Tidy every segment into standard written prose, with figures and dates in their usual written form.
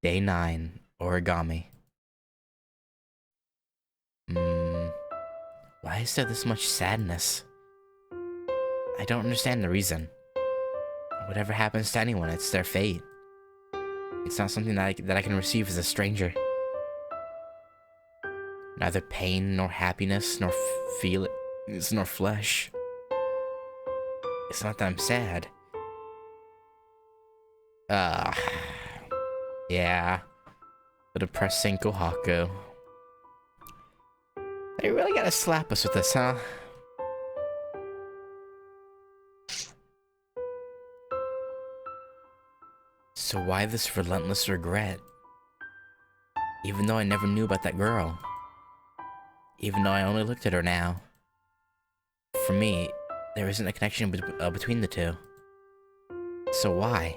Day 9, origami. Why is there this much sadness? I don't understand the reason. Whatever happens to anyone, it's their fate. It's not something that I can receive as a stranger. Neither pain, nor happiness, nor feelings, nor flesh. It's not that I'm sad. Yeah. The depressing Kohaku. They really gotta slap us with this, huh? So why this relentless regret? Even though I never knew about that girl. Even though I only looked at her now. For me, there isn't a connection between the two. So why?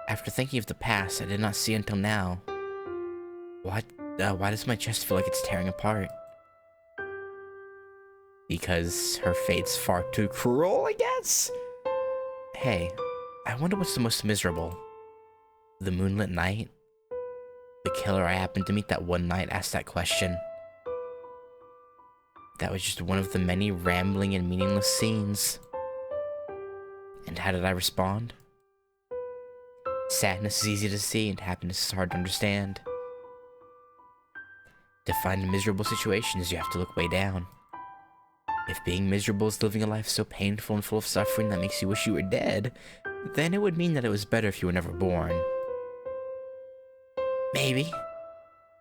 After thinking of the past I did not see until now, why does my chest feel like it's tearing apart? Because her fate's far too cruel, I guess? Hey, I wonder what's the most miserable. The moonlit night? The killer I happened to meet that one night asked that question. That was just one of the many rambling and meaningless scenes. And how did I respond? Sadness is easy to see and happiness is hard to understand. To find miserable situations, you have to look way down. If being miserable is living a life so painful and full of suffering that makes you wish you were dead, then it would mean that it was better if you were never born. Maybe.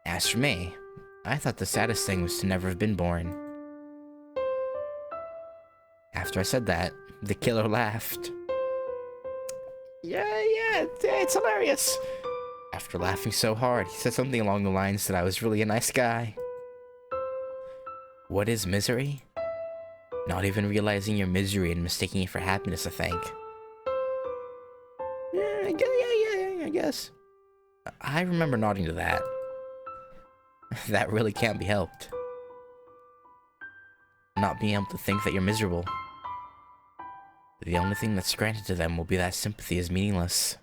As for me, I thought the saddest thing was to never have been born. After I said that, the killer laughed. Yeah, it's hilarious. After laughing so hard, he said something along the lines that I was really a nice guy. What is misery? Not even realizing your misery and mistaking it for happiness, I think. Yeah, I guess. I remember nodding to that. That really can't be helped. Not being able to think that you're miserable. The only thing that's granted to them will be that sympathy is meaningless.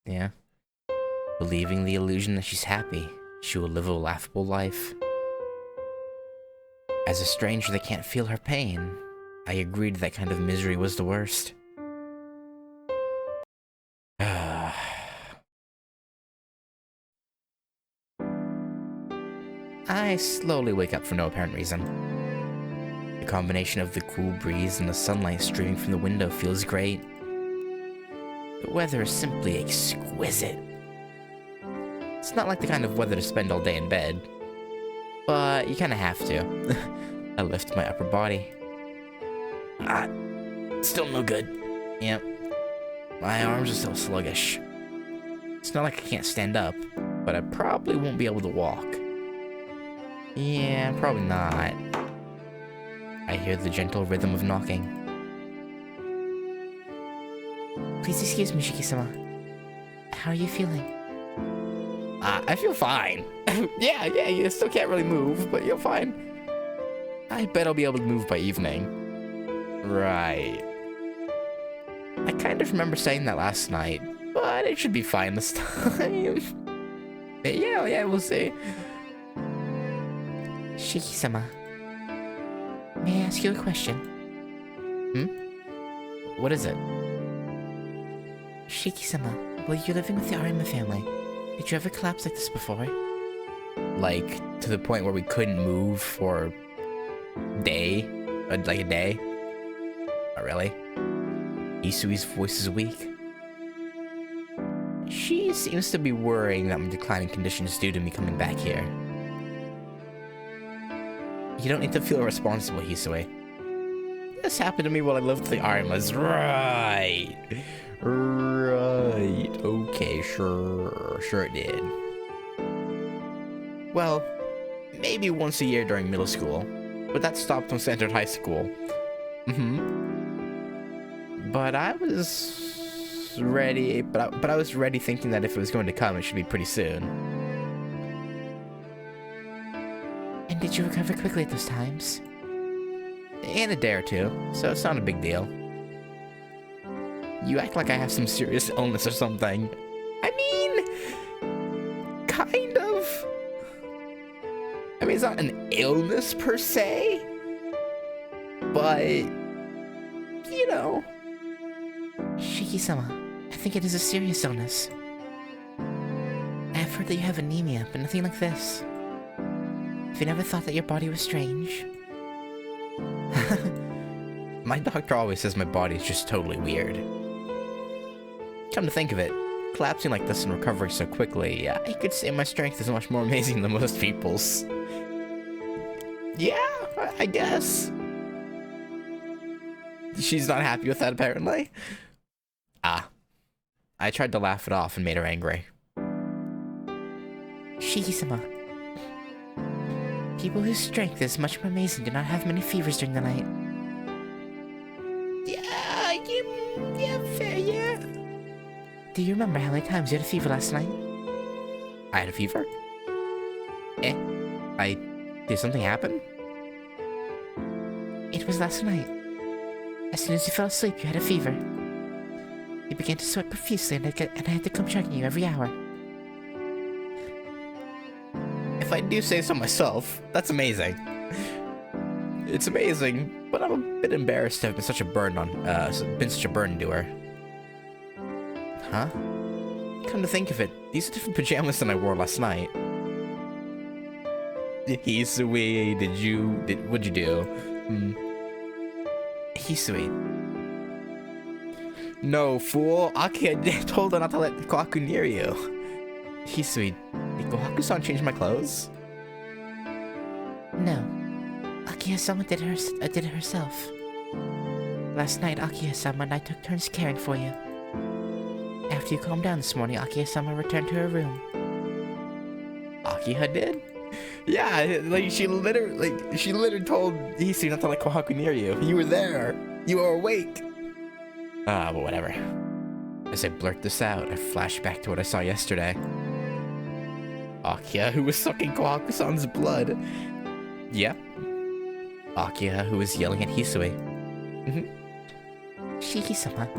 Yeah. Believing the illusion that she's happy, she will live a laughable life. As a stranger that can't feel her pain, I agreed that kind of misery was the worst. I slowly wake up for no apparent reason. The combination of the cool breeze and the sunlight streaming from the window feels great. The weather is simply exquisite. It's not like the kind of weather to spend all day in bed, but you kind of have to. I lift my upper body. Still no good. Yep. My arms are still sluggish. It's not like I can't stand up, but I probably won't be able to walk. Yeah, probably not. I hear the gentle rhythm of knocking. Please excuse me, Shiki-sama. How are you feeling? I feel fine. yeah, you still can't really move, but you're fine. I bet I'll be able to move by evening. Right. I kind of remember saying that last night, but it should be fine this time. yeah, we'll see. Shiki-sama, may I ask you a question? What is it? Shiki-sama, while you're living with the Arima family, did you ever collapse like this before? Like, to the point where we couldn't move for a day? Not really. Isui's voice is weak. She seems to be worrying that my declining condition is due to me coming back here. You don't need to feel responsible, Hisui. This happened to me while I lived with the Arimas. Right. Okay, sure it did. Well, maybe once a year during middle school, but that stopped once I entered high school. But I was ready, but I was ready thinking that if it was going to come, it should be pretty soon. And did you recover quickly at those times? In a day or two, so it's not a big deal. You act like I have some serious illness or something. I mean, kind of. I mean, it's not an illness per se, but, you know. Shiki-sama, I think it is a serious illness. I've heard that you have anemia, but nothing like this. Have you never thought that your body was strange? My doctor always says my body is just totally weird. Come to think of it, collapsing like this and recovering so quickly, I could say my strength is much more amazing than most people's. Yeah, I guess. She's not happy with that, apparently. I tried to laugh it off and made her angry. Shiki-sama. People whose strength is much more amazing do not have many fevers during the night. Yeah, fair, yeah. Do you remember how many times you had a fever last night? I had a fever? Did something happen? It was last night. As soon as you fell asleep, you had a fever. You began to sweat profusely, and I had to come checking you every hour. If I do say so myself, that's amazing. It's amazing, but I'm a bit embarrassed to have been such a burden to her. Huh? Come to think of it, these are different pajamas than I wore last night. Hisui, what'd you do? Hisui. No, fool. Akiha told her not to let Kohaku near you. Hisui, did Kohaku-san change my clothes? No. Akiha-sama did it herself. Last night, Akiha-sama and I took turns caring for you. After you calmed down this morning, Akiha-sama returned to her room. Akiha did? Yeah, like she literally told Hisui not to let Kohaku near you. You were there. You were awake. But whatever. As I blurt this out, I flash back to what I saw yesterday. Akiha, who was sucking Kohaku-san's blood. Yep. Akiha, who was yelling at Hisui. Shiki-sama.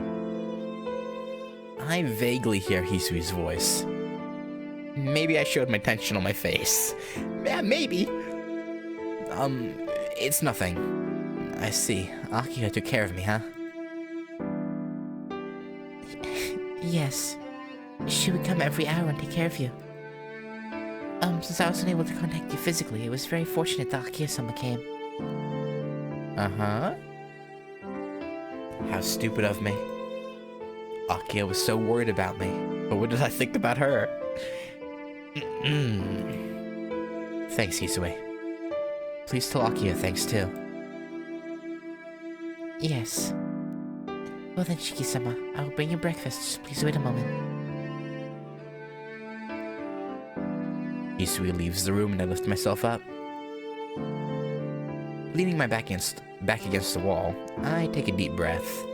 I vaguely hear Hisui's voice. Maybe I showed my tension on my face. Yeah, maybe. It's nothing. I see. Akiha took care of me, huh? Yes. She would come every hour and take care of you. Since I was unable to contact you physically, it was very fortunate that Akiha-sama came. Uh-huh. How stupid of me. Akiha was so worried about me, but what did I think about her? Thanks, Hisui. Please tell Akiha thanks too. Yes. Well then, Shiki-sama, I will bring you breakfast, so please wait a moment. Hisui leaves the room and I lift myself up. Leaning my back against the wall, I take a deep breath.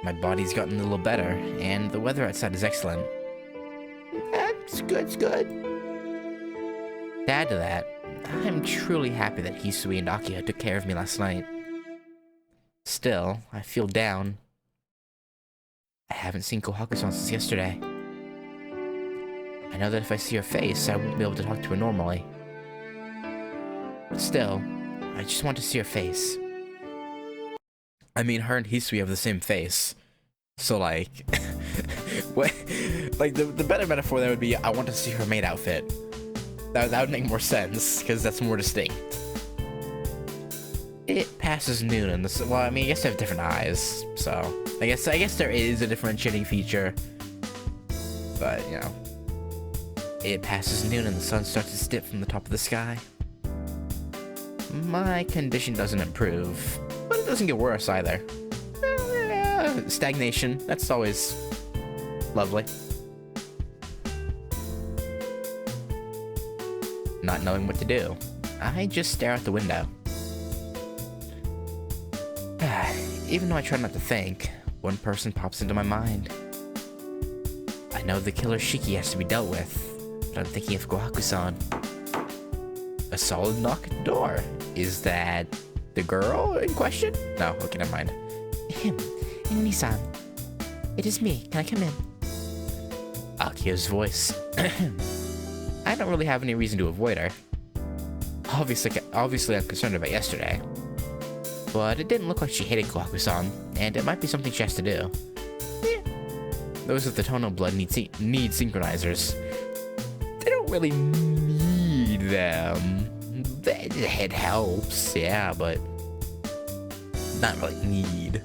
My body's gotten a little better, and the weather outside is excellent. It's good. To add to that, I'm truly happy that Hisui and Akiha took care of me last night. Still, I feel down. I haven't seen Kohaku-san since yesterday. I know that if I see her face, I won't be able to talk to her normally. But still, I just want to see her face. I mean, her and Hisui have the same face. So, like... what? Like, the better metaphor there would be, I want to see her maid outfit. That would make more sense, because that's more distinct. It passes noon, and well, I mean, I guess they have different eyes, so... I guess there is a differentiating feature. But, you know... It passes noon and the sun starts to dip from the top of the sky. My condition doesn't improve, but it doesn't get worse either. Stagnation, that's always lovely. Not knowing what to do, I just stare out the window. Even though I try not to think, one person pops into my mind. I know the killer Shiki has to be dealt with, but I'm thinking of Kohaku-san. A solid knock at the door. Is that the girl in question? No, okay, never mind. Him, Eni-san. It is me. Can I come in? Akiha's voice. I don't really have any reason to avoid her. Obviously I'm concerned about yesterday. But it didn't look like she hated Kohaku-san, and it might be something she has to do. Yeah. Those with the tonal blood need synchronizers. They don't really need them. It helps, yeah, but not really need.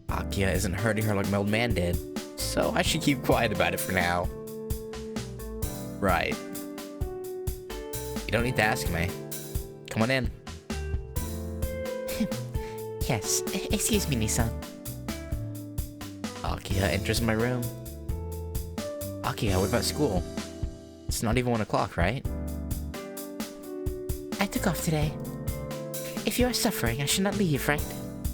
Akiha isn't hurting her like my old man did, so I should keep quiet about it for now. Right. You don't need to ask me. Come on in. Yes, excuse me, Nissan. Akiha enters my room. Akiha, what about school? It's not even 1 o'clock, right? I took off today. If you are suffering, I should not leave, right?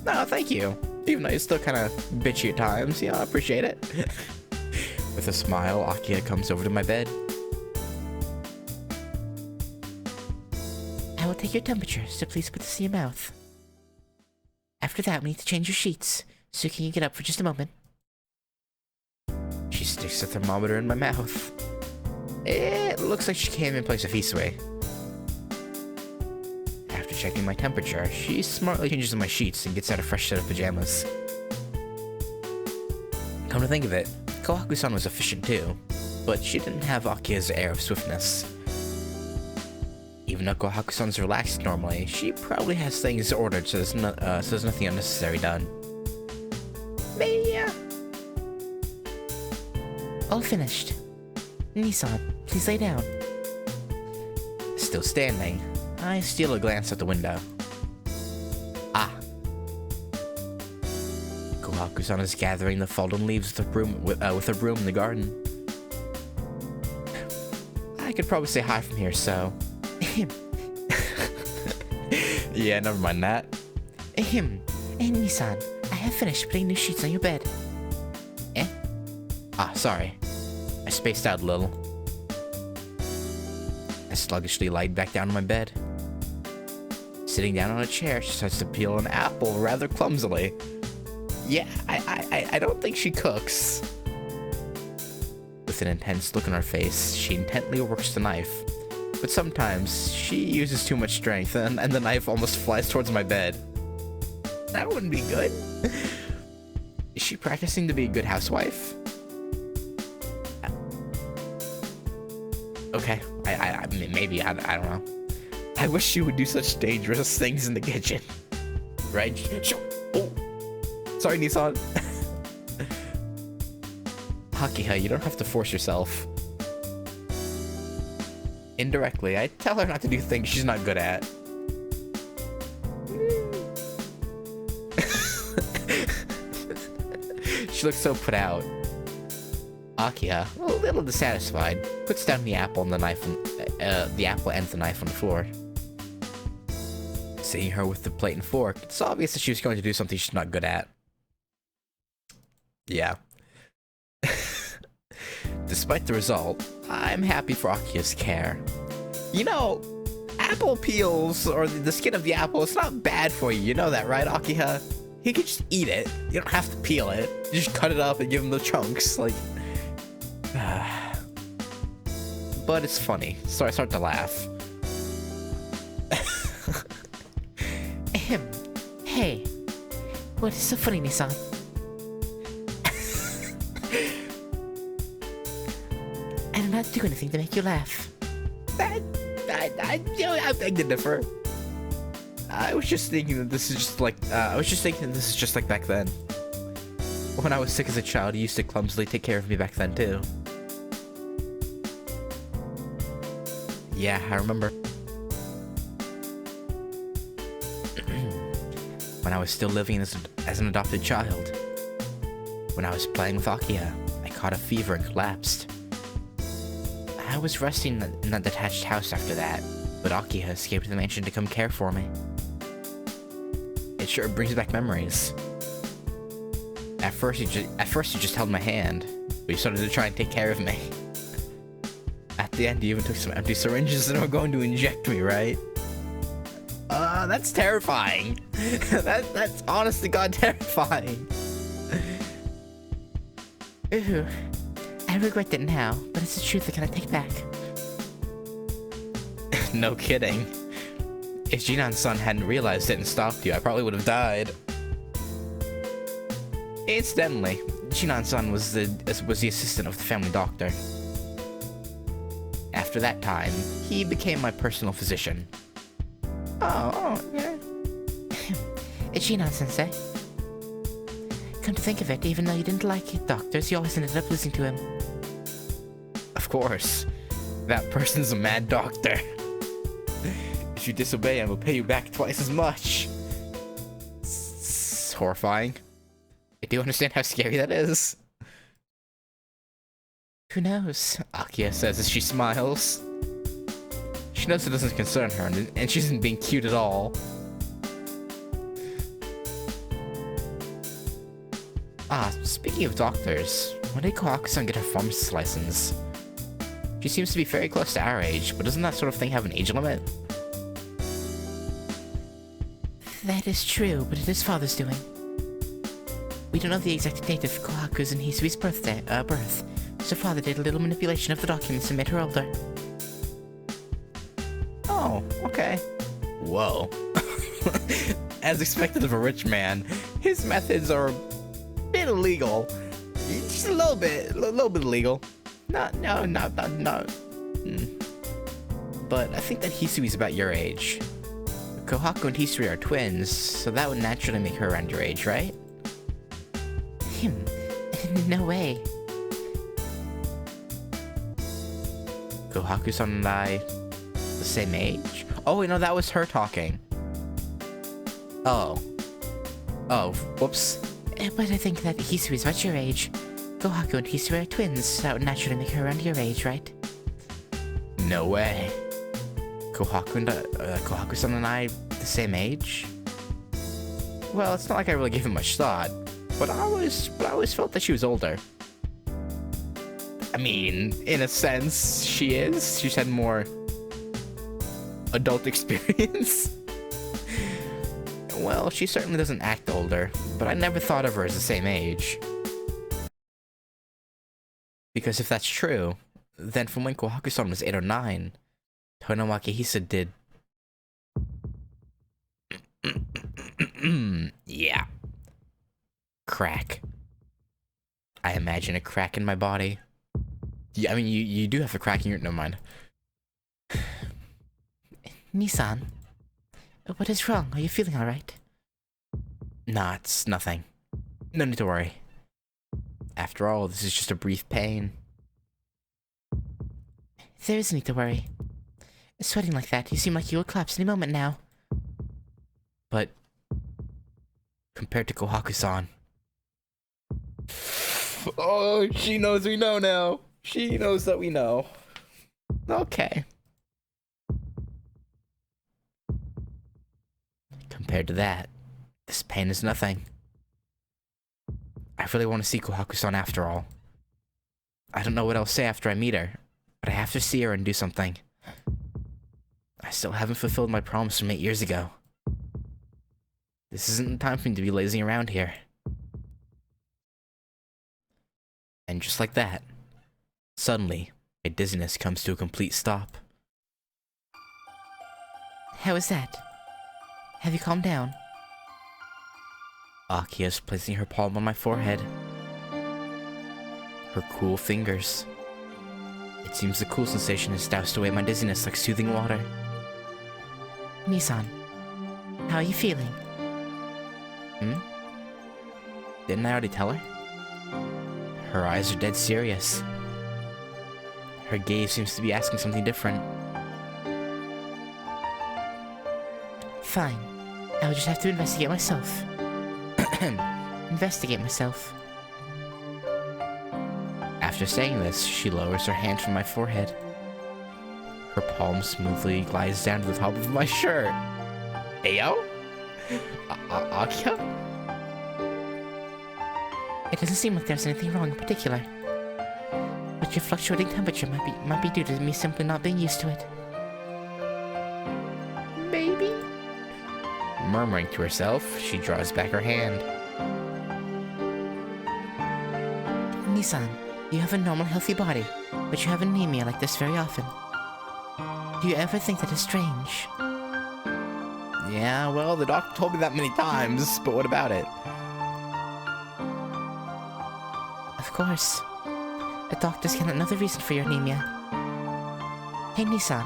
No, thank you. Even though you're still kind of bitchy at times, I appreciate it. With a smile, Akiha comes over to my bed. I will take your temperature, so please put this in your mouth. After that, we need to change your sheets, so can you get up for just a moment? She sticks the thermometer in my mouth. It looks like she came in place of Hisui. After checking my temperature, she smartly changes my sheets and gets out a fresh set of pajamas. Come to think of it, Kohaku-san was efficient too, but she didn't have Akiha's air of swiftness. Even though Kohaku-san's relaxed normally, she probably has things ordered so there's nothing unnecessary done. Yeah. All finished. Nissan, please lay down. Still standing, I steal a glance out the window. Ah. Kohaku-san is gathering the fallen leaves with a broom in the garden. I could probably say hi from here, so... Yeah, never mind that. Hey, Nissan, I have finished putting new sheets on your bed. Ah, sorry. I spaced out a little. I sluggishly lied back down on my bed. Sitting down on a chair, she starts to peel an apple rather clumsily. Yeah, I don't think she cooks. With an intense look on her face, she intently works the knife. But sometimes, she uses too much strength, and the knife almost flies towards my bed. That wouldn't be good. Is she practicing to be a good housewife? Okay, maybe, I don't know. I wish she would do such dangerous things in the kitchen. Right? Oh! Sorry, Nissan. Akiha, you don't have to force yourself. Indirectly, I tell her not to do things she's not good at. She looks so put out. Akiha, a little dissatisfied, puts down the apple and the knife the apple and the knife on the floor. Seeing her with the plate and fork, it's obvious that she was going to do something she's not good at. Yeah. Despite the result, I'm happy for Akiha's care. You know, apple peels, or the skin of the apple, it's not bad for you. You know that, right, Akiha? You can just eat it. You don't have to peel it. You just cut it up and give him the chunks, like... But it's funny, so I start to laugh. Hey, what is so funny, Nissan? I did not do anything to make you laugh. I beg to differ. I was just thinking that this is just like, back then. When I was sick as a child, you used to clumsily take care of me back then, too. Yeah, I remember. When I was still living as an adopted child. When I was playing with Akiha, I caught a fever and collapsed. I was resting in that detached house after that, but Akiha escaped the mansion to come care for me. It sure brings back memories. At first, he just held my hand, but he started to try and take care of me. At the end, he even took some empty syringes and were going to inject me, right? That's terrifying. That's honest to God terrifying. Ooh, I regret it now, but it's the truth I cannot take back. No kidding. If Jinan-san hadn't realized it and stopped you, I probably would have died. Incidentally, Jinan-san was the assistant of the family doctor. After that time, he became my personal physician. Oh, yeah. Jinan-sensei. Come to think of it, even though you didn't like doctors, you always ended up listening to him. Of course. That person's a mad doctor. If you disobey him, he'll pay you back twice as much. It's horrifying. I do understand how scary that is. Who knows? Akiha says as she smiles. She knows it doesn't concern her, and she isn't being cute at all. Speaking of doctors, when did Kohaku-san get her pharmacist license? She seems to be very close to our age, but doesn't that sort of thing have an age limit? That is true, but it is father's doing. We don't know the exact date of Kohaku's and Hisui's birth, so father did a little manipulation of the documents and made her older. Oh, okay. Whoa. As expected of a rich man, his methods are a bit illegal. Just a little bit illegal. No. But I think that Hisui's about your age. Kohaku and Hisui are twins, so that would naturally make her around your age, right? No way. Kohaku-san and I, the same age? Oh wait, no, that was her talking. Oh, whoops. But I think that Hisui's about your age. Kohaku and Hisui are twins, so that would naturally make her around your age, right? No way. Kohaku-san and I the same age? Well, it's not like I really gave it much thought, but I always felt that she was older. I mean, in a sense, she is. She's had more adult experience. Well, she certainly doesn't act older, but I never thought of her as the same age. Because if that's true, then from when Kohaku-san was 8 or 9, Tonawaki Hisa did... yeah. Crack. I imagine a crack in my body. Yeah, I mean, you do have a crack in your... Never mind. Nissan, what is wrong? Are you feeling alright? Nah, it's nothing. No need to worry. After all, this is just a brief pain. There is need to worry. Sweating like that, you seem like you will collapse any moment now. But... compared to Kohaku-san... Oh, she knows we know now. She knows that we know. Okay. Compared to that, this pain is nothing. I really want to see Kohaku-san after all. I don't know what I'll say after I meet her, but I have to see her and do something. I still haven't fulfilled my promise from 8 years ago. This isn't the time for me to be lazing around here. And just like that, suddenly, my dizziness comes to a complete stop. How is that? Have you calmed down? Akiha's placing her palm on my forehead. Her cool fingers. It seems the cool sensation has doused away my dizziness like soothing water. Nissan, how are you feeling? Didn't I already tell her? Her eyes are dead serious. Her gaze seems to be asking something different. Fine. I'll just have to investigate myself. Investigate myself. After saying this, she lowers her hand from my forehead. Her palm smoothly glides down to the top of my shirt. Ayo? Akiha? It doesn't seem like there's anything wrong in particular. But your fluctuating temperature might be due to me simply not being used to it. Maybe? Murmuring to herself, she draws back her hand. Nissan, you have a normal, healthy body, but you have anemia like this very often. Do you ever think that is strange? Yeah, well, the doctor told me that many times, but what about it? Of course. The doctors cannot know the reason for your anemia. Hey, Nissan,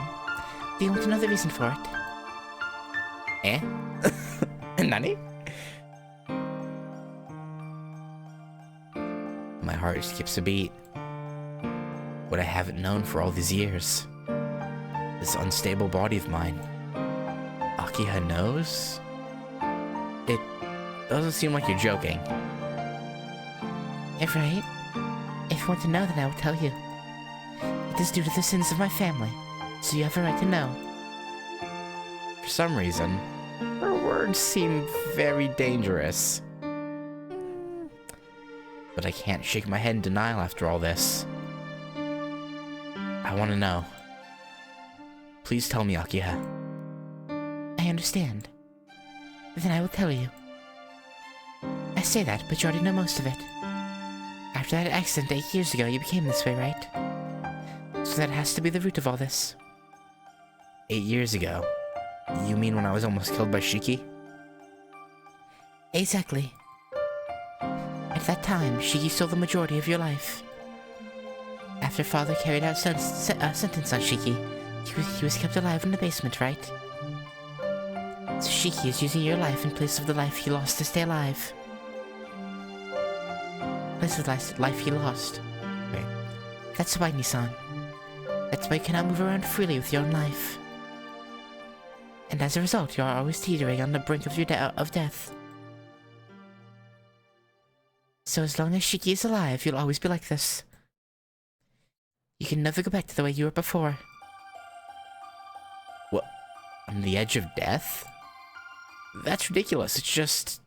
do you want to know the reason for it? Eh? Nani? My heart skips a beat. What I haven't known for all these years. This unstable body of mine. Akiha knows? It doesn't seem like you're joking. If right, if you want to know, then I will tell you. It is due to the sins of my family, so you have a right to know. For some reason, her words seem very dangerous. But I can't shake my head in denial after all this. I want to know. Please tell me, Akiha. I understand. Then I will tell you. I say that, but you already know most of it. After that accident 8 years ago, you became this way, right? So that has to be the root of all this. 8 years ago? You mean when I was almost killed by Shiki? Exactly. At that time, Shiki stole the majority of your life. After Father carried out sentence on Shiki, he was kept alive in the basement, right? So Shiki is using your life in place of the life he lost to stay alive. Place of the life he lost. Right. That's why, Nissan. That's why you cannot move around freely with your own life. And as a result, you are always teetering on the brink of of death. So as long as Shiki is alive, you'll always be like this. You can never go back to the way you were before. What? On the edge of death? That's ridiculous. It's just...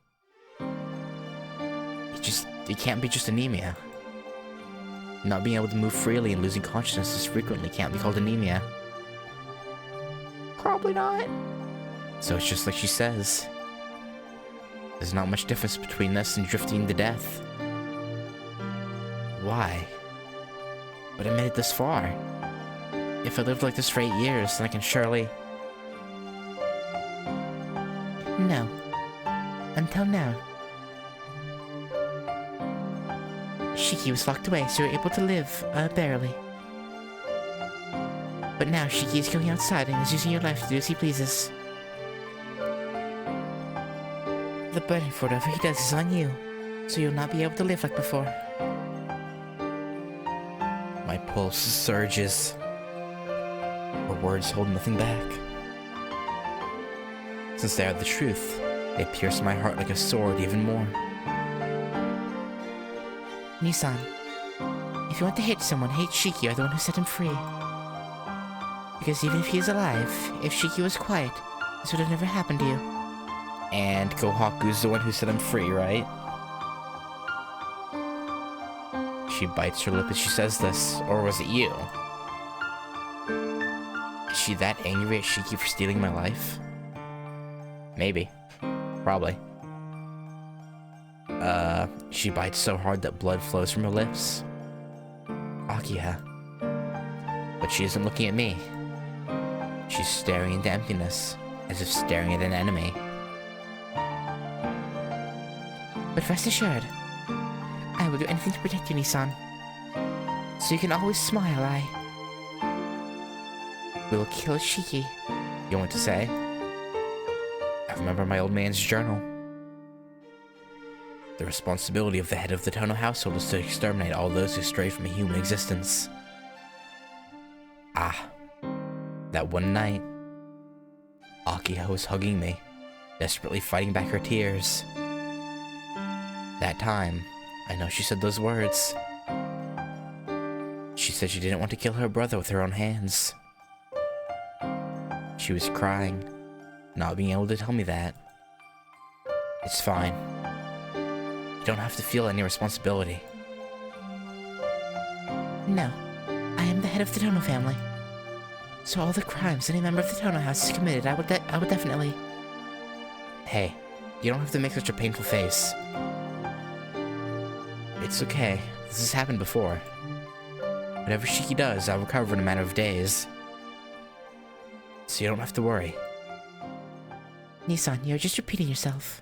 It can't be just anemia. Not being able to move freely and losing consciousness as frequently can't be called anemia. Probably not. So it's just like she says. There's not much difference between this and drifting to death. Why? But I made it this far. If I lived like this for 8 years, then I can surely... No. Until now. Shiki was locked away, so you were able to live, barely. But now Shiki is going outside and is using your life to do as he pleases. The burden for whatever he does is on you, so you'll not be able to live like before. My pulse surges. Her words hold nothing back. Since they are the truth, they pierce my heart like a sword even more. Nissan, if you want to hate someone, hate Shiki or the one who set him free. Because even if he is alive, if Shiki was quiet, this would have never happened to you. And Kohaku's the one who set him free, right? She bites her lip as she says this, or was it you? Is she that angry at Shiki for stealing my life? Maybe. Probably. She bites so hard that blood flows from her lips. Akiha. But she isn't looking at me. She's staring into emptiness, as if staring at an enemy. But rest assured, I will do anything to protect you, Nissan. So you can always smile, We will kill Shiki. You want to say? I remember my old man's journal. The responsibility of the head of the Tono household is to exterminate all those who stray from a human existence. Ah. That one night, Akiha was hugging me, desperately fighting back her tears. That time, I know she said those words. She said she didn't want to kill her brother with her own hands. She was crying, not being able to tell me that. It's fine. You don't have to feel any responsibility. No, I am the head of the Tono family. So all the crimes any member of the Tono house has committed, I would definitely... Hey, you don't have to make such a painful face. It's okay. This has happened before. Whatever Shiki does, I'll recover in a matter of days. So you don't have to worry. Nissan, you're just repeating yourself.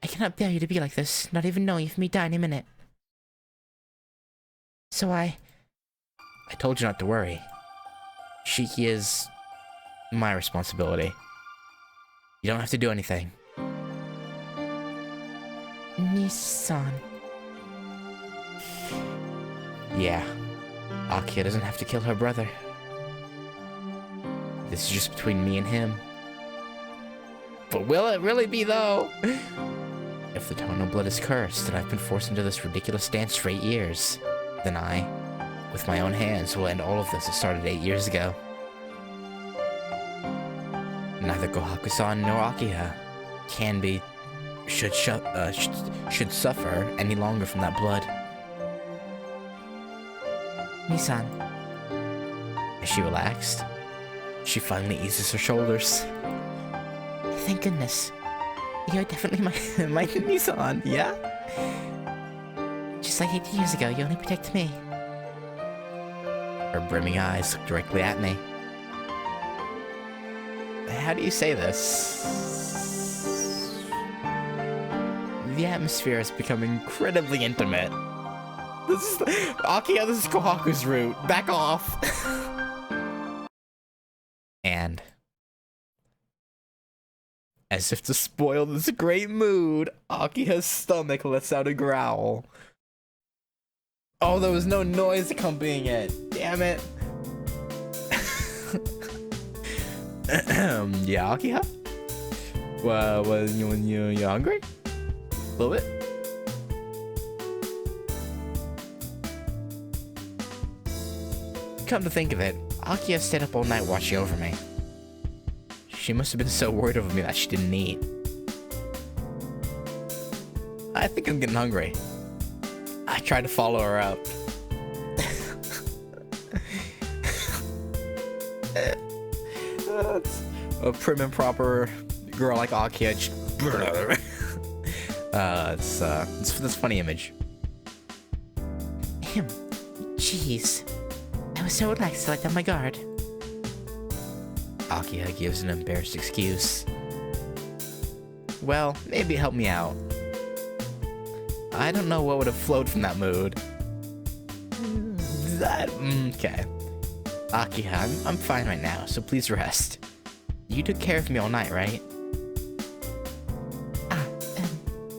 I cannot bear you to be like this, not even knowing if me die in a minute. So I told you not to worry. Shiki is my responsibility. You don't have to do anything. Nissan. Yeah. Akiha doesn't have to kill her brother. This is just between me and him. But will it really be, though? If the Tono blood is cursed and I've been forced into this ridiculous dance for 8 years, then I, with my own hands, will end all of this that started 8 years ago. Neither Kohaku-san nor Akiha should suffer any longer from that blood. Nissan. Is she relaxed? She finally eases her shoulders. Thank goodness. You're definitely my Nissan, yeah? Just like 8 years ago, you only protect me. Her brimming eyes look directly at me. How do you say this? The atmosphere has become incredibly intimate. This is Akiha, this is Kohaku's route. Back off. And as if to spoil this great mood, Akiha's stomach lets out a growl. Oh, there was no noise accompanying it. Damn it. Yeah, Akiha? Well, when you're hungry? A little bit? Come to think of it, Akiha stayed up all night watching over me. She must have been so worried over me that she didn't eat. I think I'm getting hungry. I tried to follow her up. A prim and proper girl like Akiha. It's this funny image. Jeez. I was so relaxed till I got my guard. Akiha gives an embarrassed excuse. Well, maybe help me out. I don't know what would have flowed from that mood. Okay. Akiha, I'm fine right now, so please rest. You took care of me all night, right?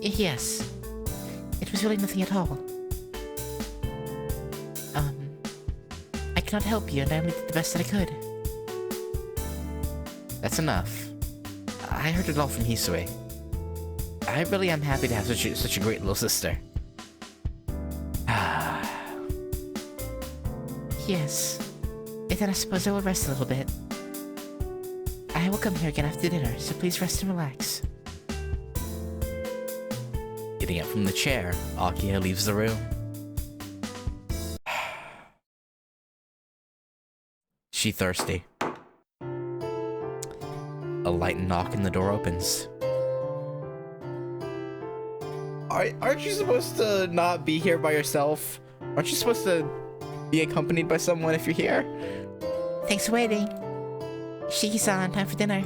Yes. It was really nothing at all. I cannot help you, and I only did the best that I could. That's enough. I heard it all from Hisui. I really am happy to have such a great little sister. Yes. Then I suppose I will rest a little bit. I will come here again after dinner, so please rest and relax. Getting up from the chair, Akiha leaves the room. She thirsty. A light knock and the door opens. Aren't you supposed to not be here by yourself? Aren't you supposed to be accompanied by someone if you're here? Thanks for waiting. Shiki-san, time for dinner.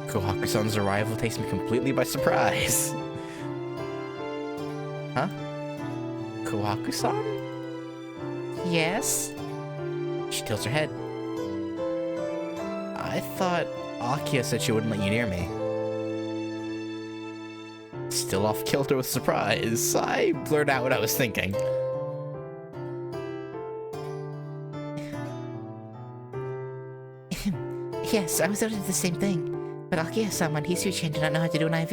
Kohaku-san's arrival takes me completely by surprise. Huh? Kohaku-san? Yes? She tilts her head. I thought Akiha said she wouldn't let you near me. Still off kilter with surprise, I blurred out what I was thinking. Yes, I was out to do the same thing. But Akiha-san and Hisui-chan do not know how to do an IV.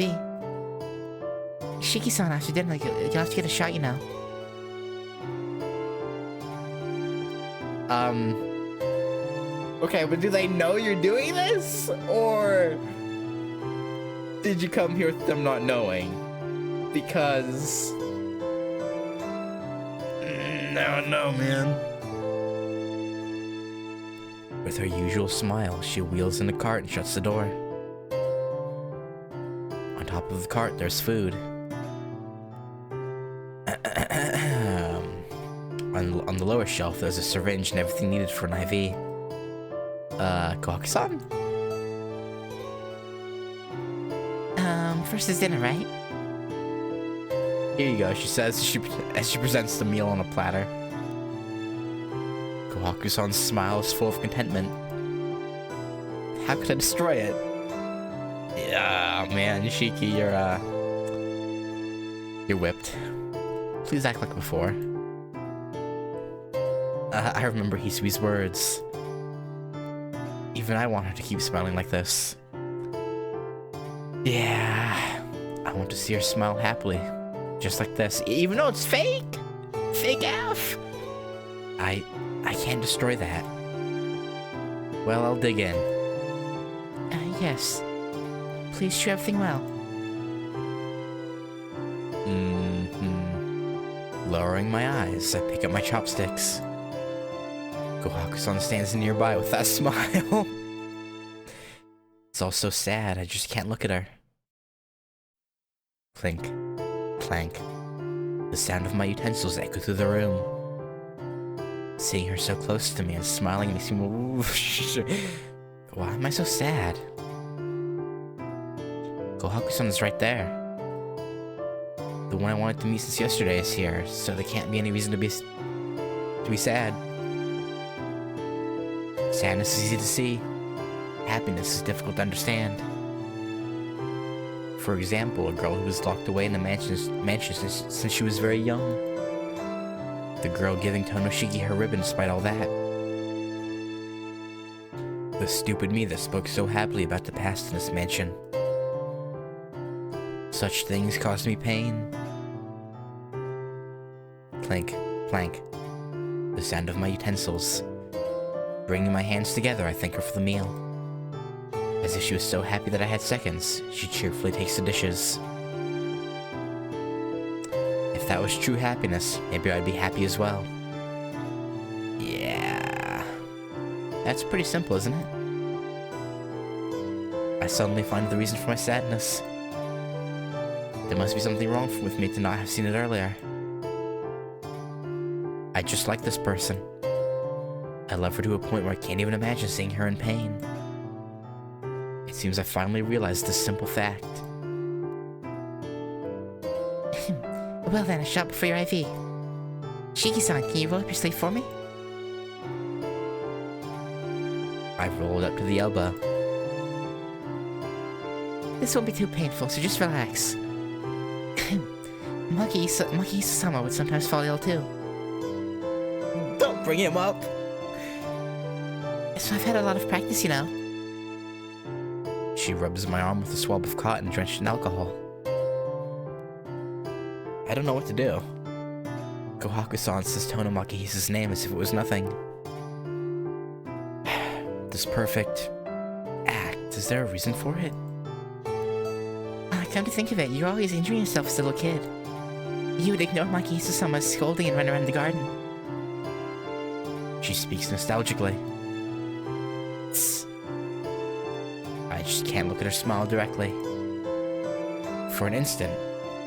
Shiki-san, after dinner, you'll have to get a shot, you know. Okay, but do they know you're doing this? Or did you come here with them not knowing? Because I don't know, man. With her usual smile, she wheels in the cart and shuts the door. On top of the cart, there's food. On the lower shelf, there's a syringe and everything needed for an IV. Kohaku-san? First is dinner, right? Here you go, she says as she presents the meal on a platter. Kohaku-san's smile is full of contentment. How could I destroy it? Yeah, man, Shiki, you're whipped. Please act like before. I remember Hisui's words. Even I want her to keep smiling like this. Yeah, I want to see her smile happily, just like this, even though it's fake. Fake F. I can't destroy that. Well, I'll dig in. Yes. Please chew everything well. Lowering my eyes, I pick up my chopsticks. Kohaku-san stands nearby with that smile. It's all so sad, I just can't look at her. Clink, clank. The sound of my utensils echo through the room. Seeing her so close to me and smiling makes me why am I so sad? Kohaku-san is right there. The one I wanted to meet since yesterday is here, so there can't be any reason to be sad. Sadness is easy to see. Happiness is difficult to understand. For example, a girl who was locked away in a mansion since she was very young. The girl giving Tonoshiki her ribbon despite all that. The stupid me that spoke so happily about the past in this mansion. Such things caused me pain. Clink, clank. The sound of my utensils. Bringing my hands together, I thank her for the meal. As if she was so happy that I had seconds, she cheerfully takes the dishes. If that was true happiness, maybe I'd be happy as well. Yeah. That's pretty simple, isn't it? I suddenly find the reason for my sadness. There must be something wrong with me to not have seen it earlier. I just like this person. I love her to a point where I can't even imagine seeing her in pain. It seems I finally realized this simple fact. Well then, a shot before your IV. Shiki-san, can you roll up your sleeve for me? I rolled up to the elbow. This won't be too painful, so just relax. Maki-sama would sometimes fall ill too. Don't bring him up! So I've had a lot of practice, you know. She rubs my arm with a swab of cotton drenched in alcohol. I don't know what to do. Kohaku-san says Tono Makihisa's name as if it was nothing. This perfect act, is there a reason for it? Come to think of it, you're always injuring yourself as a little kid. You would ignore Makihisa-sama's scolding and run around the garden. She speaks nostalgically. I just can't look at her smile directly. For an instant,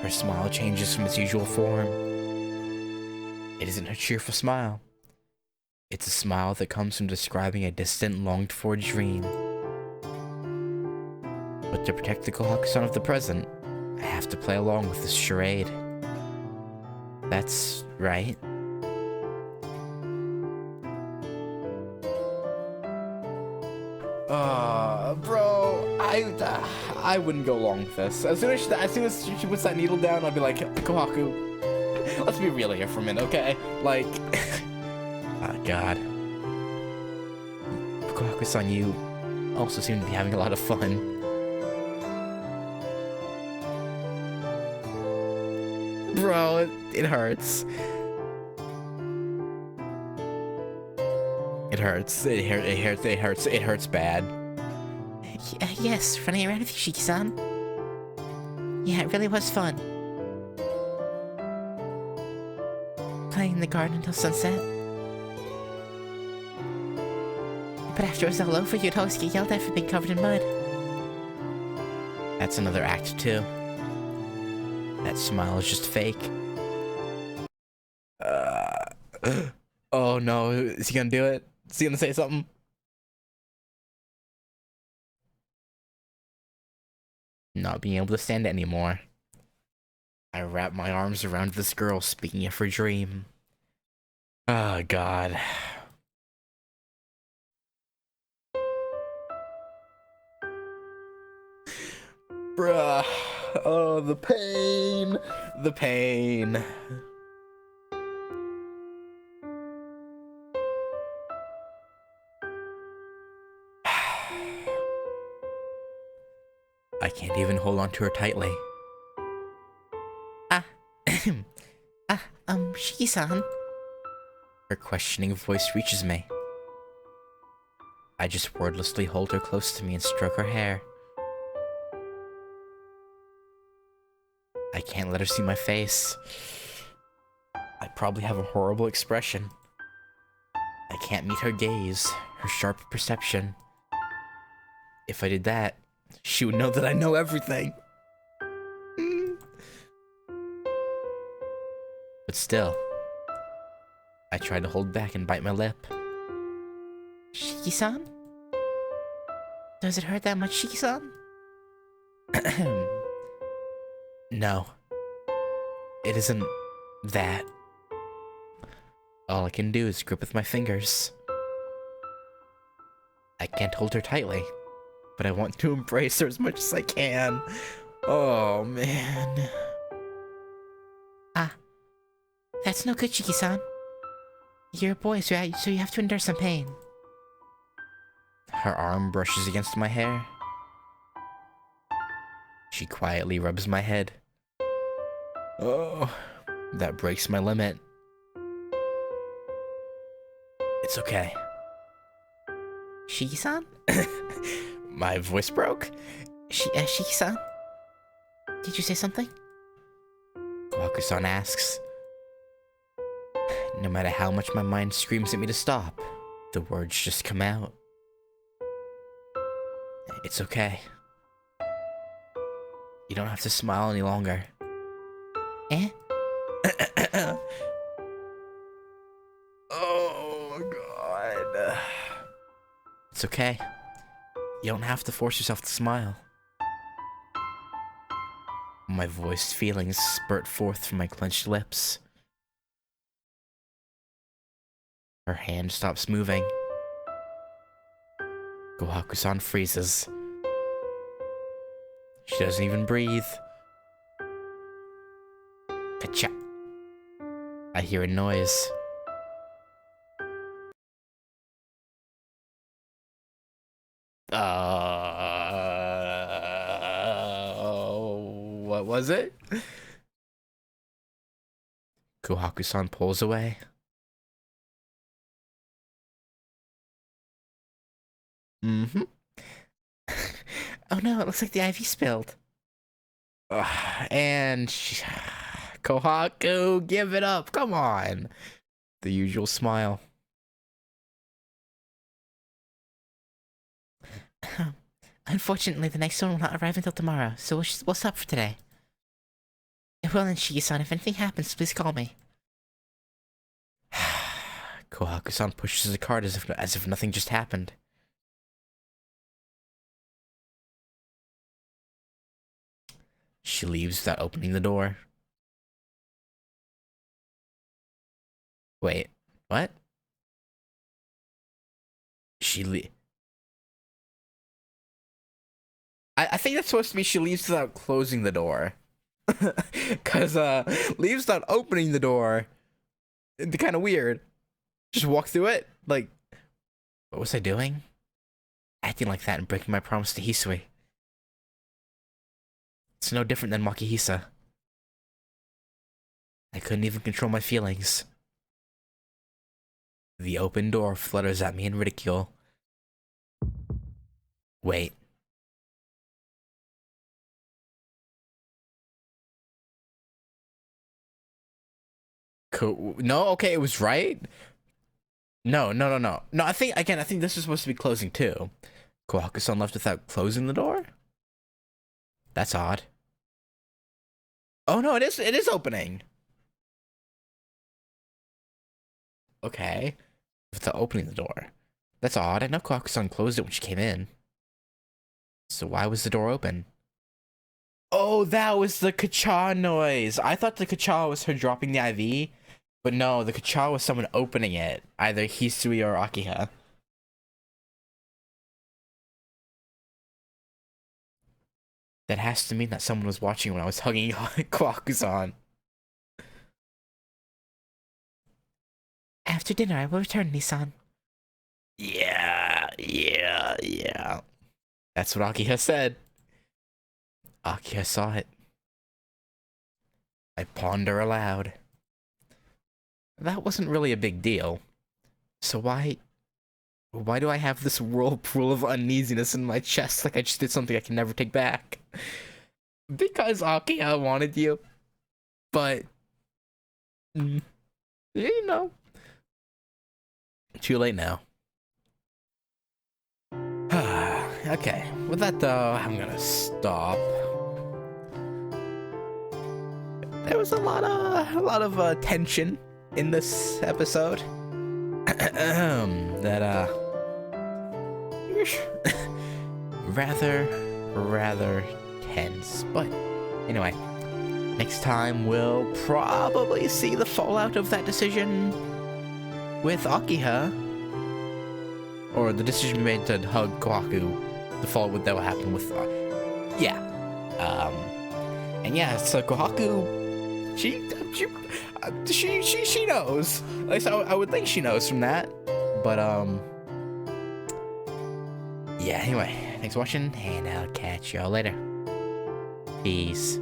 her smile changes from its usual form. It isn't her cheerful smile. It's a smile that comes from describing a distant, longed-for dream. But to protect the Kohaku-san of the present, I have to play along with this charade. That's right. Bro, I wouldn't go along with this. As soon as she puts that needle down, I'd be like, Kohaku, let's be real here for a minute, okay? Like, oh god. Kohaku-san, you also seem to be having a lot of fun. Bro, it hurts. It hurts. It hurts bad. Yes, running around with you, Shiki-san. Yeah, it really was fun. Playing in the garden until sunset. But after it was all over, you'd always get yelled at for being covered in mud. That's another act, too. That smile is just fake. no, is he gonna do it? Is he gonna say something? Not being able to stand it anymore. I wrap my arms around this girl speaking of her dream. Oh, God. Bruh. Oh, the pain. The pain. I can't even hold on to her tightly. Shiki-san. Her questioning voice reaches me. I just wordlessly hold her close to me and stroke her hair. I can't let her see my face. I probably have a horrible expression. I can't meet her gaze, her sharp perception. If I did that, she would know that I know everything. But still, I try to hold back and bite my lip. Shiki-san? Does it hurt that much, Shiki-san? No. It isn't that. All I can do is grip with my fingers. I can't hold her tightly, but I want to embrace her as much as I can. Oh, man. That's no good, Shiki-san. You're a boy, so you have to endure some pain. Her arm brushes against my hair. She quietly rubs my head. Oh, that breaks my limit. It's okay. Shiki-san? My voice broke? Shiki-san? Did you say something? Kohaku-san asks. No matter how much my mind screams at me to stop, the words just come out. It's okay. You don't have to smile any longer. Eh? Oh, God. It's okay. You don't have to force yourself to smile. My voiced feelings spurt forth from my clenched lips. Her hand stops moving. Kohaku-san freezes. She doesn't even breathe. Ka-cha. I hear a noise. What was it? Kohaku-san pulls away. Mm-hmm. Oh no, it looks like the IV spilled. Kohaku, give it up. Come on. The usual smile. Unfortunately, the next one will not arrive until tomorrow, so we'll stop for today. Well then, Shiki-san, if anything happens, please call me. Kohaku-san pushes the cart as if nothing just happened. She leaves without opening the door. Wait, what? I think that's supposed to be she leaves without closing the door. Cause leaves without opening the door. It'd be kind of weird. Just walk through it? Like, what was I doing? Acting like that and breaking my promise to Hisui. It's no different than Makihisa. I couldn't even control my feelings. The open door flutters at me in ridicule. Wait. No, okay, it was right. No. No, I think this is supposed to be closing too. Kohaku-san left without closing the door? That's odd. Oh no, it is opening. Okay. with the opening the door. That's odd. I know Kohaku-san closed it when she came in. So why was the door open? Oh, that was the ka-cha noise. I thought the ka-cha was her dropping the IV, but no, the ka-cha was someone opening it. Either Hisui or Akiha. That has to mean that someone was watching when I was hugging Kohaku-san. After dinner, I will return, Nissan. Yeah. That's what Akiha said. Akiha saw it. I ponder aloud. That wasn't really a big deal. So why do I have this whirlpool of uneasiness in my chest like I just did something I can never take back? Because Akiha wanted you. But, you know. Too late now. Okay, with that though, I'm gonna stop. There was a lot of tension in this episode. That rather tense. But anyway, next time we'll probably see the fallout of that decision with Akiha, or the decision made to hug Kohaku. The fallout that will happen with, and yeah, so Kohaku, she knows. At least I would think she knows from that. But yeah. Anyway, thanks for watching, and I'll catch y'all later. Peace.